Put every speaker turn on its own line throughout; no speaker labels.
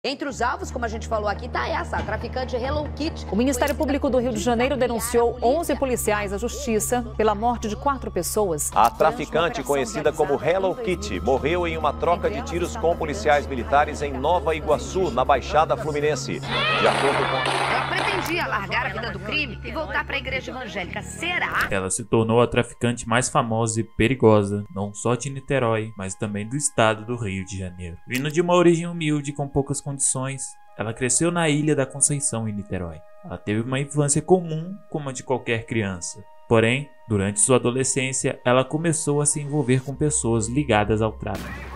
Entre os alvos, como a gente falou aqui, tá essa, a traficante Hello Kitty.
O Ministério Público do Rio de Janeiro denunciou 11 policiais à justiça pela morte de 4 pessoas.
A traficante, conhecida como Hello Kitty, morreu em uma troca de tiros com policiais militares em Nova Iguaçu, na Baixada Fluminense. De acordo com...
Ela pretendia largar a vida do crime e voltar para a igreja evangélica. Será?
Ela se tornou a traficante mais famosa e perigosa, não só de Niterói, mas também do estado do Rio de Janeiro. Vindo de uma origem humilde com poucas condições, ela cresceu na Ilha da Conceição, em Niterói. Ela teve uma infância comum como a de qualquer criança. Porém, durante sua adolescência, ela começou a se envolver com pessoas ligadas ao tráfico.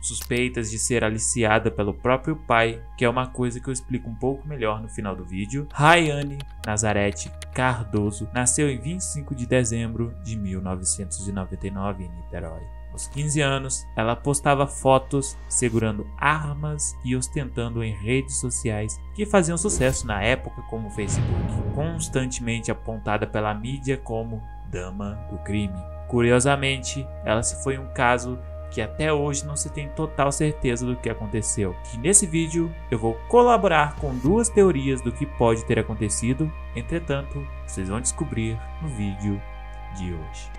Suspeitas de ser aliciada pelo próprio pai, que é uma coisa que eu explico um pouco melhor no final do vídeo. Rayane Nazarete Cardoso nasceu em 25 de dezembro de 1999 em Niterói. Aos 15 anos, ela postava fotos segurando armas e ostentando em redes sociais que faziam sucesso na época, como o Facebook, constantemente apontada pela mídia como dama do crime. Curiosamente, ela se foi um caso que até hoje não se tem total certeza do que aconteceu. E nesse vídeo eu vou colaborar com duas teorias do que pode ter acontecido. Entretanto, vocês vão descobrir no vídeo de hoje.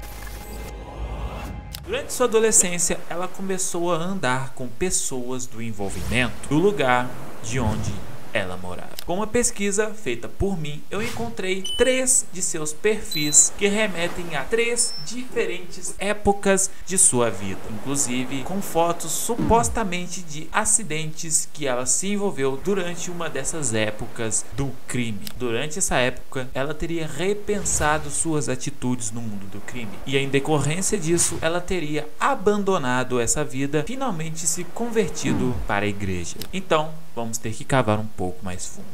Durante sua adolescência, ela começou a andar com pessoas do envolvimento do lugar de onde ela morava. Com uma pesquisa feita por mim, eu encontrei 3 de seus perfis que remetem a 3 diferentes épocas de sua vida, inclusive com fotos supostamente de acidentes que ela se envolveu durante uma dessas épocas do crime. Durante essa época, ela teria repensado suas atitudes no mundo do crime e, em decorrência disso, ela teria abandonado essa vida, finalmente se convertido para a igreja. Então, vamos ter que cavar um pouco mais fundo.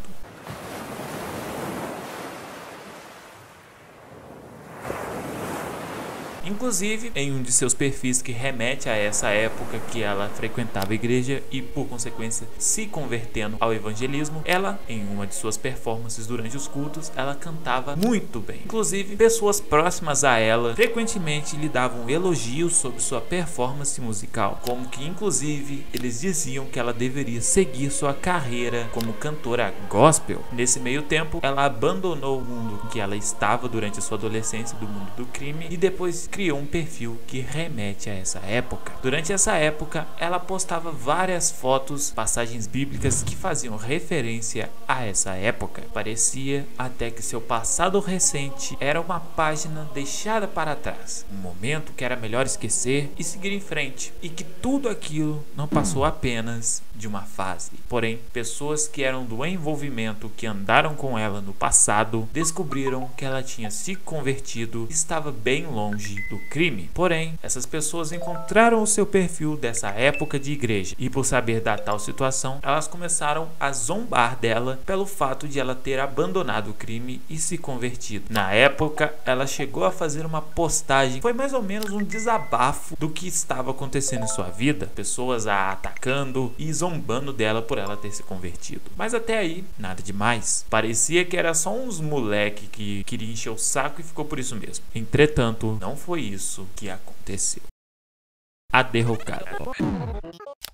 Inclusive, em um de seus perfis que remete a essa época que ela frequentava a igreja e, por consequência, se convertendo ao evangelismo, ela, em uma de suas performances durante os cultos, ela cantava muito bem. Inclusive, pessoas próximas a ela frequentemente lhe davam elogios sobre sua performance musical, como que, inclusive, eles diziam que ela deveria seguir sua carreira como cantora gospel. Nesse meio tempo, ela abandonou o mundo em que ela estava durante a sua adolescência, do mundo do crime, e depois criou um perfil que remete a essa época. Durante essa época, ela postava várias fotos, passagens bíblicas que faziam referência a essa época. Parecia até que seu passado recente era uma página deixada para trás, um momento que era melhor esquecer e seguir em frente, e que tudo aquilo não passou apenas de uma fase. Porém, pessoas que eram do envolvimento, que andaram com ela no passado, descobriram que ela tinha se convertido e estava bem longe do crime. Porém, essas pessoas encontraram o seu perfil dessa época de igreja e, por saber da tal situação, elas começaram a zombar dela pelo fato de ela ter abandonado o crime e se convertido. Na época, ela chegou a fazer uma postagem, foi mais ou menos um desabafo do que estava acontecendo em sua vida, pessoas a atacando e zombando dela por ela ter se convertido. Mas até aí, nada demais. Parecia que era só uns moleque que queria encher o saco e ficou por isso mesmo. Entretanto, não foi isso que aconteceu. A derrocada.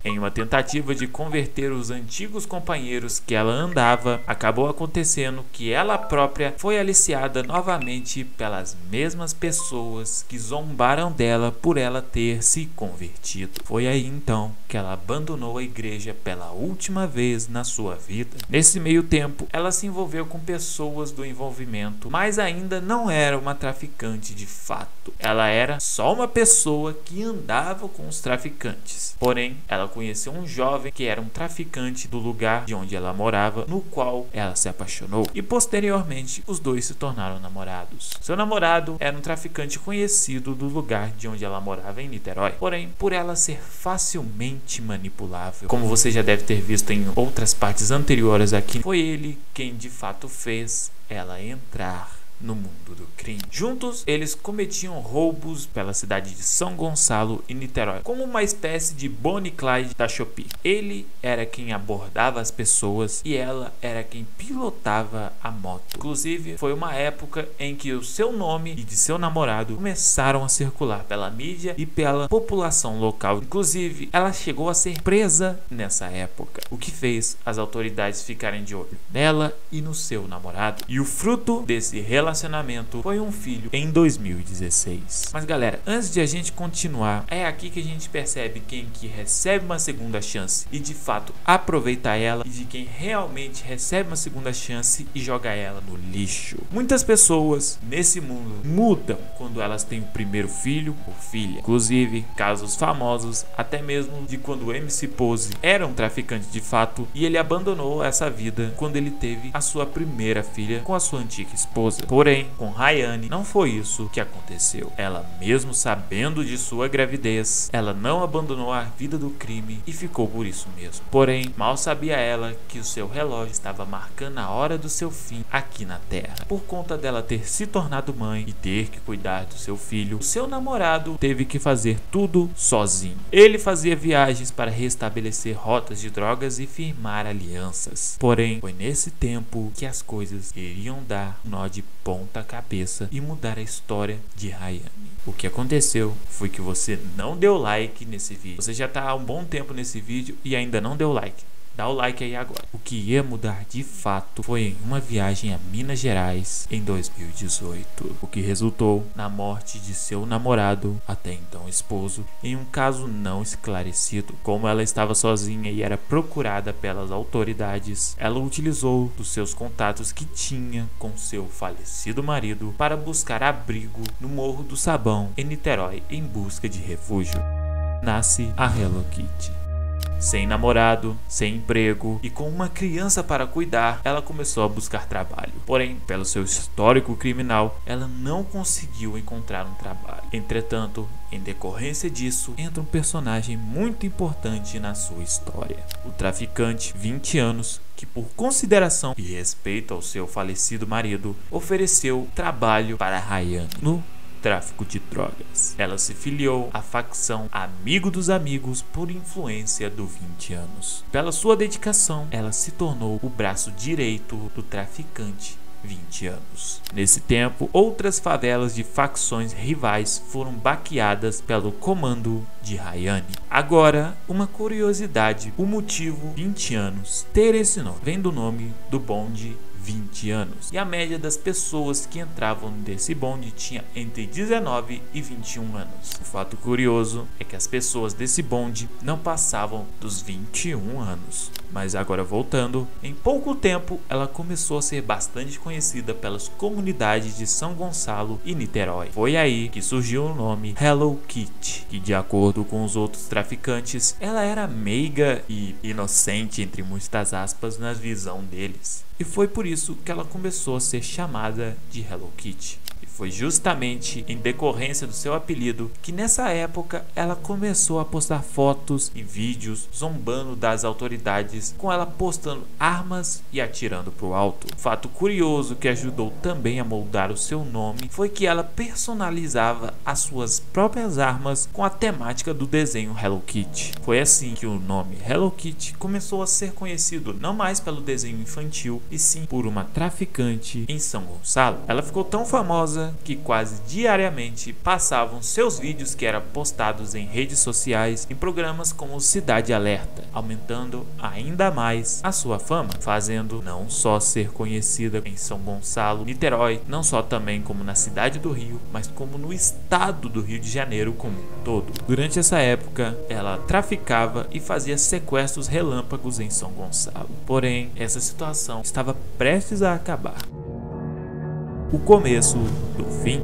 Em uma tentativa de converter os antigos companheiros que ela andava, acabou acontecendo que ela própria foi aliciada novamente pelas mesmas pessoas que zombaram dela por ela ter se convertido. Foi aí então que ela abandonou a igreja pela última vez na sua vida. Nesse meio tempo, ela se envolveu com pessoas do envolvimento, mas ainda não era uma traficante de fato. Ela era só uma pessoa que andava com os traficantes. Porém, ela conheceu um jovem que era um traficante do lugar de onde ela morava, no qual ela se apaixonou, e posteriormente os dois se tornaram namorados. Seu namorado era um traficante conhecido do lugar de onde ela morava, em Niterói. Porém, por ela ser facilmente manipulável, como você já deve ter visto em outras partes anteriores aqui, foi ele quem de fato fez ela entrar no mundo do crime. Juntos, eles cometiam roubos pela cidade de São Gonçalo e Niterói, como uma espécie de Bonnie e Clyde da Shopee. Ele era quem abordava as pessoas e ela era quem pilotava a moto. Inclusive, foi uma época em que o seu nome e de seu namorado começaram a circular pela mídia e pela população local. Inclusive, ela chegou a ser presa nessa época, o que fez as autoridades ficarem de olho nela e no seu namorado. E o fruto desse relacionamento foi um filho em 2016. Mas galera, antes de a gente continuar, é aqui que a gente percebe quem que recebe uma segunda chance e de fato aproveita ela, e de quem realmente recebe uma segunda chance e joga ela no lixo. Muitas pessoas nesse mundo mudam quando elas têm o primeiro filho ou filha. Inclusive, casos famosos, até mesmo de quando o MC Pose era um traficante de fato e ele abandonou essa vida quando ele teve a sua primeira filha com a sua antiga esposa. Porém, com Rayane não foi isso que aconteceu. Ela, mesmo sabendo de sua gravidez, ela não abandonou a vida do crime e ficou por isso mesmo. Porém, mal sabia ela que o seu relógio estava marcando a hora do seu fim aqui na Terra. Por conta dela ter se tornado mãe e ter que cuidar do seu filho, o seu namorado teve que fazer tudo sozinho. Ele fazia viagens para restabelecer rotas de drogas e firmar alianças. Porém, foi nesse tempo que as coisas iriam dar um nó de ponta cabeça e mudar a história de Rayane. O que aconteceu foi que você não deu like nesse vídeo. Você já está há um bom tempo nesse vídeo e ainda não deu like. Dá o like aí agora. O que ia mudar de fato foi em uma viagem a Minas Gerais em 2018, o que resultou na morte de seu namorado, até então esposo, em um caso não esclarecido. Como ela estava sozinha e era procurada pelas autoridades, ela utilizou dos seus contatos que tinha com seu falecido marido para buscar abrigo no Morro do Sabão, em Niterói, em busca de refúgio. Nasce a Hello Kitty. Sem namorado, sem emprego e com uma criança para cuidar, ela começou a buscar trabalho. Porém, pelo seu histórico criminal, ela não conseguiu encontrar um trabalho. Entretanto, em decorrência disso, entra um personagem muito importante na sua história. O traficante, 20 anos, que por consideração e respeito ao seu falecido marido, ofereceu trabalho para Rayane no tráfico de drogas. Ela se filiou à facção Amigo dos Amigos por influência do 20 anos. Pela sua dedicação, ela se tornou o braço direito do traficante 20 anos. Nesse tempo, outras favelas de facções rivais foram baqueadas pelo comando de Rayane. Agora, uma curiosidade, o motivo 20 anos ter esse nome vem do nome do bonde 20 anos, e a média das pessoas que entravam desse bonde tinha entre 19 e 21 anos. O fato curioso é que as pessoas desse bonde não passavam dos 21 anos. Mas agora voltando, em pouco tempo ela começou a ser bastante conhecida pelas comunidades de São Gonçalo e Niterói. Foi aí que surgiu o nome Hello Kitty, que de acordo com os outros traficantes, ela era meiga e inocente, entre muitas aspas, na visão deles. E foi por isso que ela começou a ser chamada de Hello Kitty. E foi justamente em decorrência do seu apelido que nessa época ela começou a postar fotos e vídeos zombando das autoridades, com ela postando armas e atirando para o alto. Um fato curioso que ajudou também a moldar o seu nome foi que ela personalizava as suas próprias armas com a temática do desenho Hello Kitty. Foi assim que o nome Hello Kitty começou a ser conhecido não mais pelo desenho infantil, e sim por uma traficante em São Gonçalo. Ela ficou tão famosa que quase diariamente passavam seus vídeos que eram postados em redes sociais em programas como Cidade Alerta, aumentando ainda mais a sua fama, fazendo não só ser conhecida em São Gonçalo, Niterói, não só também como na cidade do Rio, mas como no estado do Rio de Janeiro como um todo. Durante essa época, ela traficava e fazia sequestros relâmpagos em São Gonçalo. Porém, essa situação estava prestes a acabar. O começo do fim.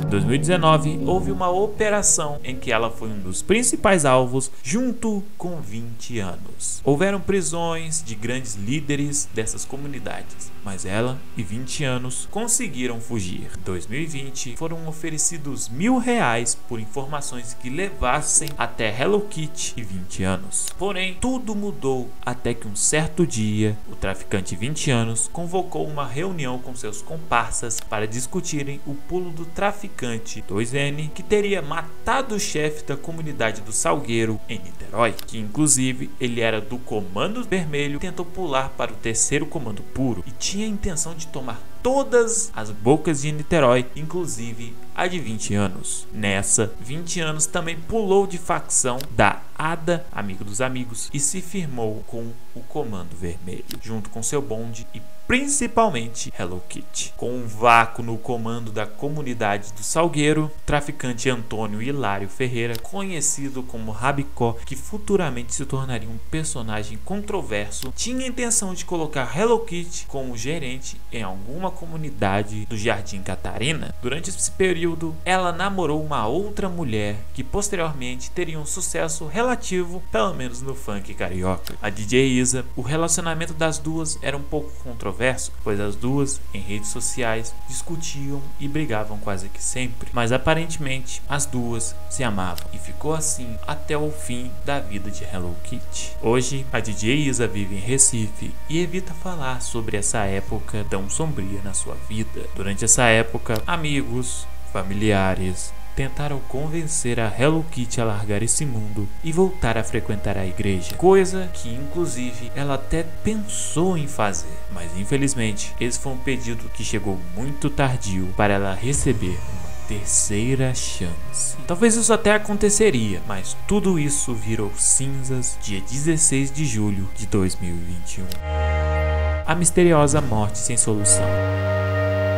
Em 2019, houve uma operação em que ela foi um dos principais alvos, junto com 20 anos. Houveram prisões de grandes líderes dessas comunidades, mas ela e 20 anos conseguiram fugir. Em 2020, foram oferecidos R$1.000 por informações que levassem até Hello Kitty e 20 anos. Porém, tudo mudou até que um certo dia, o traficante 20 anos convocou uma reunião com seus comparsas para discutirem o pulo do traficante 2N, que teria matado o chefe da comunidade do Salgueiro em Niterói, que inclusive ele era do Comando Vermelho, tentou pular para o terceiro Comando Puro e tinha a intenção de tomar todas as bocas de Niterói, inclusive a de 20 anos. Nessa, 20 anos também pulou de facção da ADA, Amigo dos Amigos, e se firmou com o Comando Vermelho, junto com seu bonde e principalmente Hello Kitty. Com um vácuo no comando da comunidade do Salgueiro, o traficante Antônio Hilário Ferreira, conhecido como Rabicó, que futuramente se tornaria um personagem controverso, tinha a intenção de colocar Hello Kitty como gerente em alguma comunidade do Jardim Catarina. Durante esse período, ela namorou uma outra mulher que posteriormente teria um sucesso relativo, pelo menos no funk carioca, a DJ Isa. O relacionamento das duas era um pouco controverso, pois as duas, em redes sociais, discutiam e brigavam quase que sempre, mas aparentemente as duas se amavam, e ficou assim até o fim da vida de Hello Kitty. Hoje, a DJ Isa vive em Recife e evita falar sobre essa época tão sombria na sua vida. Durante essa época, amigos, familiares tentaram convencer a Hello Kitty a largar esse mundo e voltar a frequentar a igreja, coisa que inclusive ela até pensou em fazer, mas infelizmente esse foi um pedido que chegou muito tardio para ela receber uma terceira chance. Talvez isso até aconteceria, mas tudo isso virou cinzas dia 16 de julho de 2021. A misteriosa morte sem solução.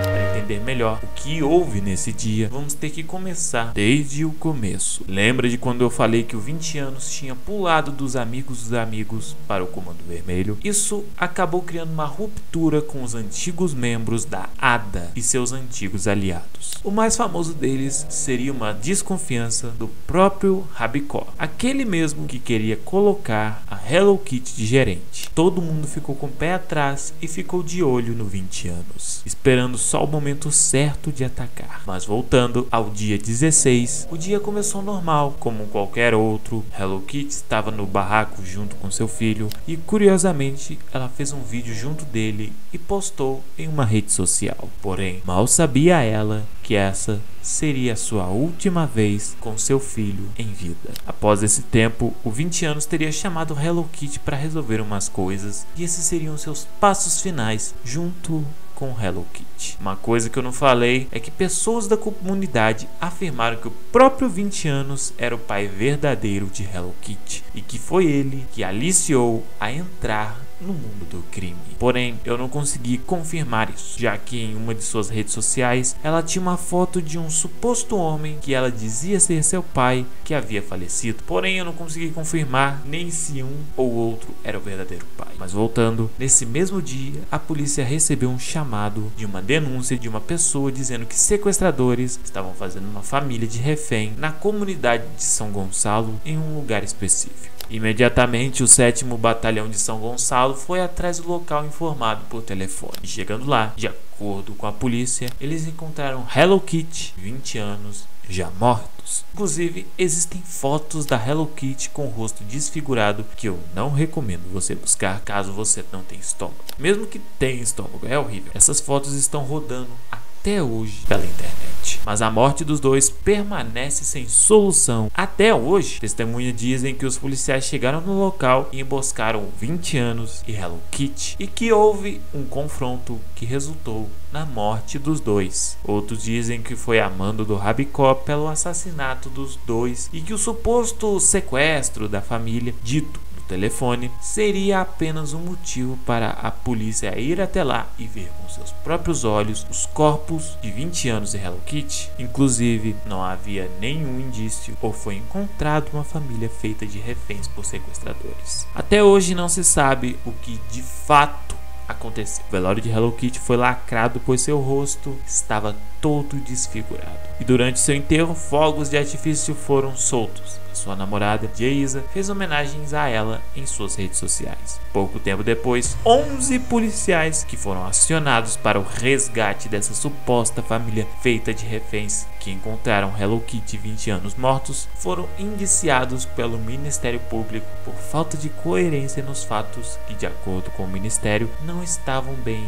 Para entender melhor o que houve nesse dia, vamos ter que começar desde o começo. Lembra de quando eu falei que o 20 anos tinha pulado dos amigos para o Comando Vermelho? Isso acabou criando uma ruptura com os antigos membros da ADA e seus antigos aliados. O mais famoso deles seria uma desconfiança do próprio Rabicó, aquele mesmo que queria colocar a Hello Kitty de gerente. Todo mundo ficou com o pé atrás e ficou de olho no 20 anos, esperando só o momento certo de atacar. Mas voltando ao dia 16, o dia começou normal, como qualquer outro. Hello Kitty estava no barraco junto com seu filho e, curiosamente, ela fez um vídeo junto dele e postou em uma rede social. Porém, mal sabia ela que essa seria a sua última vez com seu filho em vida. Após esse tempo, o 20 anos teria chamado Hello Kitty para resolver umas coisas e esses seriam seus passos finais junto com Hello Kitty. Uma coisa que eu não falei é que pessoas da comunidade afirmaram que o próprio 20 anos era o pai verdadeiro de Hello Kitty e que foi ele que aliciou a entrar no mundo do crime. Porém, eu não consegui confirmar isso, já que em uma de suas redes sociais ela tinha uma foto de um suposto homem que ela dizia ser seu pai que havia falecido. Porém, eu não consegui confirmar nem se um ou outro era o verdadeiro pai. Mas voltando, nesse mesmo dia, a polícia recebeu um chamado de uma denúncia de uma pessoa dizendo que sequestradores estavam fazendo uma família de refém na comunidade de São Gonçalo em um lugar específico. Imediatamente, o 7º Batalhão de São Gonçalo foi atrás do local informado por telefone. E chegando lá, de acordo com a polícia, eles encontraram Hello Kitty, 20 anos, já mortos. Inclusive, existem fotos da Hello Kitty com o rosto desfigurado que eu não recomendo você buscar caso você não tenha estômago. Mesmo que tenha estômago, é horrível. Essas fotos estão rodando até hoje pela internet. Mas a morte dos dois permanece sem solução até hoje. Testemunhas dizem que os policiais chegaram no local e emboscaram 20 anos e Hello Kitty e que houve um confronto que resultou na morte dos dois. Outros dizem que foi a mando do Rabicó pelo assassinato dos dois e que o suposto sequestro da família, dito telefone, seria apenas um motivo para a polícia ir até lá e ver com seus próprios olhos os corpos de 20 anos de Hello Kitty. Inclusive, não havia nenhum indício ou foi encontrado uma família feita de reféns por sequestradores. Até hoje não se sabe o que de fato aconteceu. O velório de Hello Kitty foi lacrado pois seu rosto estava todo desfigurado. E durante seu enterro, fogos de artifício foram soltos. Sua namorada, Geisa, fez homenagens a ela em suas redes sociais. Pouco tempo depois, 11 policiais que foram acionados para o resgate dessa suposta família feita de reféns que encontraram Hello Kitty 20 anos mortos, foram indiciados pelo Ministério Público por falta de coerência nos fatos que, de acordo com o Ministério, não estavam bem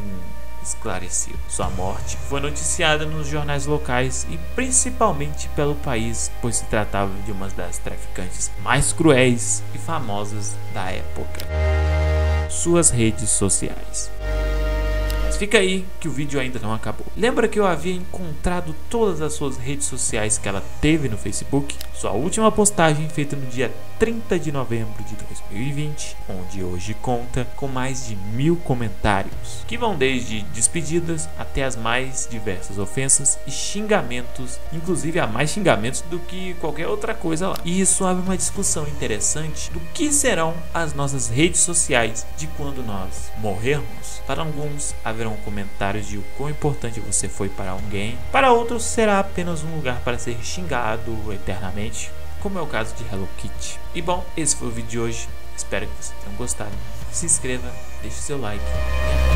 esclarecido. Sua morte foi noticiada nos jornais locais e principalmente pelo país, pois se tratava de uma das traficantes mais cruéis e famosas da época. Suas redes sociais. Mas fica aí que o vídeo ainda não acabou. Lembra que eu havia encontrado todas as suas redes sociais que ela teve no Facebook? Sua última postagem feita no dia 30 de novembro de 2020, onde hoje conta com mais de 1000 comentários, que vão desde despedidas até as mais diversas ofensas e xingamentos, inclusive há mais xingamentos do que qualquer outra coisa lá. E isso abre uma discussão interessante do que serão as nossas redes sociais de quando nós morrermos. Para alguns haverão comentários de o quão importante você foi para alguém, para outros será apenas um lugar para ser xingado eternamente, como é o caso de Hello Kitty. E bom, esse foi o vídeo de hoje, espero que vocês tenham gostado. Se inscreva, deixe seu like e